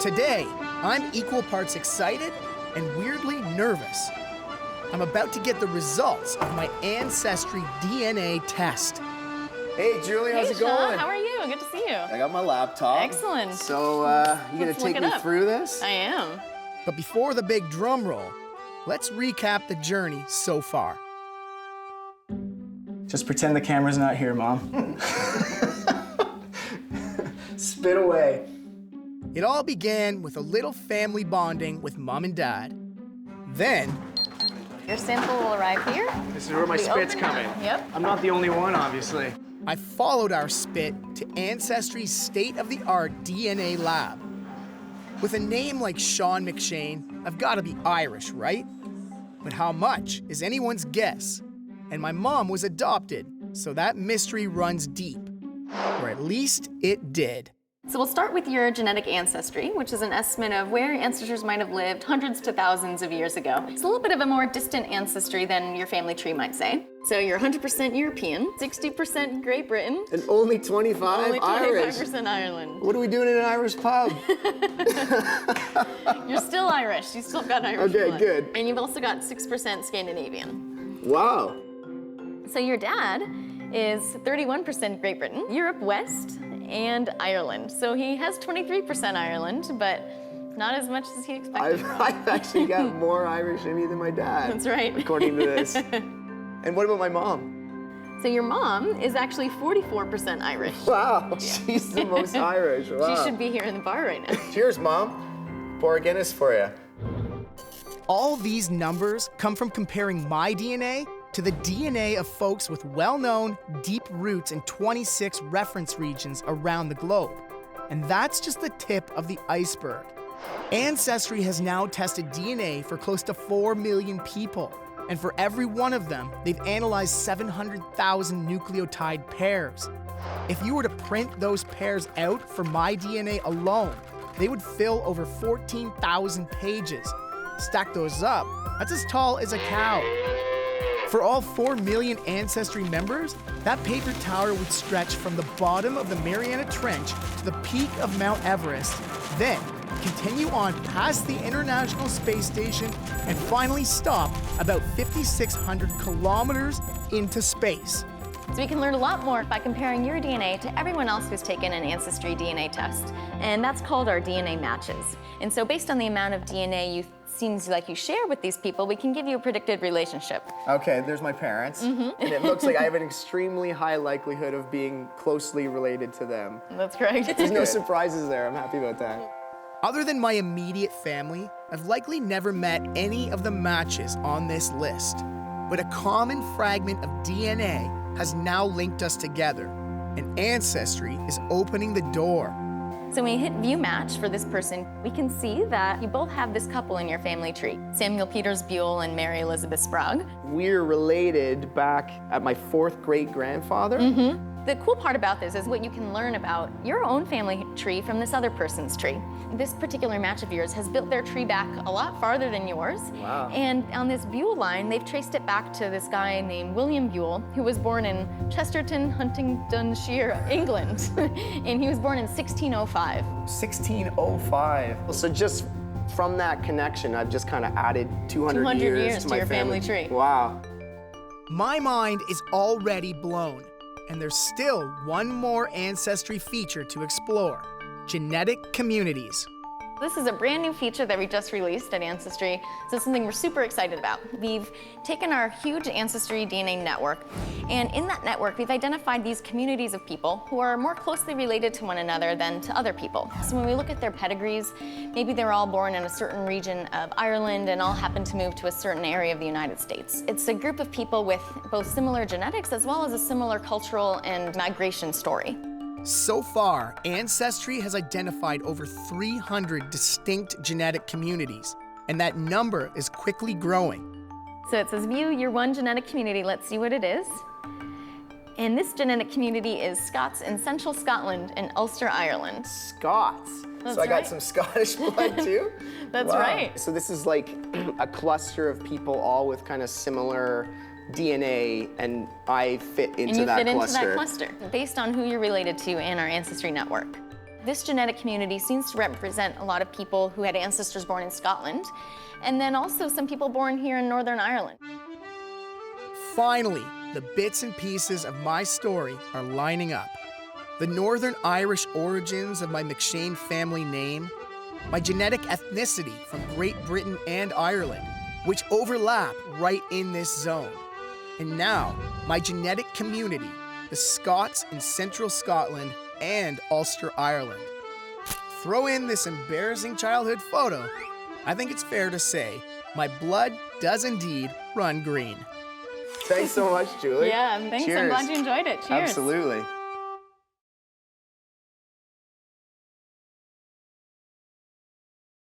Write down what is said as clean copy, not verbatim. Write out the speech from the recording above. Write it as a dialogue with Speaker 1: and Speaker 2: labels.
Speaker 1: Today, I'm equal parts excited and weirdly nervous. I'm about to get the results of my Ancestry DNA test.
Speaker 2: Hey, Julie, how's it going?
Speaker 3: Sean, how are you? Good to see you.
Speaker 2: I got my laptop.
Speaker 3: Excellent.
Speaker 2: So, you gonna
Speaker 3: Let's look
Speaker 2: take
Speaker 3: it
Speaker 2: me
Speaker 3: up.
Speaker 2: through this?
Speaker 3: I am.
Speaker 1: But before the big drum roll, let's recap the journey so far.
Speaker 4: Just pretend the camera's not here, Mom.
Speaker 2: Spit away.
Speaker 1: It all began with a little family bonding with Mom and Dad. Then,
Speaker 3: Your sample will arrive here.
Speaker 4: This is where my
Speaker 3: We
Speaker 4: spit's
Speaker 3: open it.
Speaker 4: coming.
Speaker 3: Yep.
Speaker 4: I'm not the only one, obviously.
Speaker 1: I followed our spit to Ancestry's state-of-the-art DNA lab. With a name like Sean McShane, I've got to be Irish, right? But how much is anyone's guess? And my mom was adopted, so that mystery runs deep. Or at least it did.
Speaker 3: So we'll start with your genetic ancestry, which is an estimate of where your ancestors might have lived hundreds to thousands of years ago. It's a little bit of a more distant ancestry than your family tree might say. So you're 100% European, 60% Great Britain,
Speaker 2: And only 25
Speaker 3: only 25%
Speaker 2: Irish.
Speaker 3: Ireland.
Speaker 2: What are we doing in an Irish pub?
Speaker 3: You're still Irish. You still got Irish
Speaker 2: Okay,
Speaker 3: blood.
Speaker 2: good.
Speaker 3: And you've also got 6% Scandinavian.
Speaker 2: Wow.
Speaker 3: So your dad is 31% Great Britain, Europe West, and Ireland. So he has 23% Ireland, but not as much as he expected.
Speaker 2: I've actually got more Irish in me than my dad.
Speaker 3: That's right.
Speaker 2: According to this. And what about my mom?
Speaker 3: So your mom is actually 44% Irish.
Speaker 2: Wow, she's the most Irish. Wow.
Speaker 3: She should be here in the bar right now.
Speaker 2: Cheers, Mom. Pour a Guinness for you.
Speaker 1: All these numbers come from comparing my DNA to the DNA of folks with well-known, deep roots in 26 reference regions around the globe. And that's just the tip of the iceberg. Ancestry has now tested DNA for close to 4 million people. And for every one of them, they've analyzed 700,000 nucleotide pairs. If you were to print those pairs out for my DNA alone, they would fill over 14,000 pages. Stack those up, that's as tall as a cow. For all 4 million Ancestry members, that paper tower would stretch from the bottom of the Mariana Trench to the peak of Mount Everest, then continue on past the International Space Station and finally stop about 5,600 kilometers into space.
Speaker 3: So we can learn a lot more by comparing your DNA to everyone else who's taken an Ancestry DNA test. And that's called our DNA matches. And so based on the amount of DNA you seems like you share with these people, we can give you a predicted relationship.
Speaker 2: Okay, there's my parents. And it looks like I have an extremely high likelihood of being closely related to them.
Speaker 3: That's correct.
Speaker 2: There's no surprises there. I'm happy about that.
Speaker 1: Other than my immediate family, I've likely never met any of the matches on this list. But a common fragment of DNA has now linked us together, and Ancestry is opening the door.
Speaker 3: So when you hit view match for this person, we can see that you both have this couple in your family tree, Samuel Peters Buell and Mary Elizabeth Sprague.
Speaker 2: We're related back at my 4th great-grandfather.
Speaker 3: The cool part about this is what you can learn about your own family tree from this other person's tree. This particular match of yours has built their tree back a lot farther than yours.
Speaker 2: Wow.
Speaker 3: And on this Buell line, they've traced it back to this guy named William Buell, who was born in Chesterton, Huntingdonshire, England. And he was born in 1605.
Speaker 2: 1605. So just from that connection, I've just kind of added 200
Speaker 3: 200
Speaker 2: years
Speaker 3: years
Speaker 2: to
Speaker 3: to
Speaker 2: my
Speaker 3: your family tree.
Speaker 2: Wow.
Speaker 1: My mind is already blown, and there's still one more Ancestry feature to explore: genetic communities.
Speaker 3: This is a brand new feature that we just released at Ancestry, so it's something we're super excited about. We've taken our huge Ancestry DNA network, and in that network, we've identified these communities of people who are more closely related to one another than to other people. So when we look at their pedigrees, maybe they're all born in a certain region of Ireland and all happen to move to a certain area of the United States. It's a group of people with both similar genetics as well as a similar cultural and migration story.
Speaker 1: So far, Ancestry has identified over 300 distinct genetic communities, and that number is quickly growing.
Speaker 3: So it says, view your one genetic community. Let's see what it is. And this genetic community is Scots in central Scotland and Ulster, Ireland.
Speaker 2: Scots.
Speaker 3: That's
Speaker 2: so I got
Speaker 3: right.
Speaker 2: some Scottish blood too?
Speaker 3: That's
Speaker 2: Wow.
Speaker 3: right.
Speaker 2: So this is like a cluster of people all with kind of similar DNA, and I fit into
Speaker 3: And you
Speaker 2: that
Speaker 3: fit
Speaker 2: cluster.
Speaker 3: into that cluster based on who you're related to in our Ancestry network. This genetic community seems to represent a lot of people who had ancestors born in Scotland, and then also some people born here in Northern Ireland.
Speaker 1: Finally, the bits and pieces of my story are lining up. The Northern Irish origins of my McShane family name, my genetic ethnicity from Great Britain and Ireland, which overlap right in this zone. And now, my genetic community, the Scots in Central Scotland and Ulster, Ireland. Throw in this embarrassing childhood photo, I think it's fair to say my blood does indeed run green.
Speaker 2: Thanks so much, Julie.
Speaker 3: Yeah, thanks. I'm
Speaker 2: Cheers.
Speaker 3: glad you enjoyed it. Cheers.
Speaker 2: Absolutely.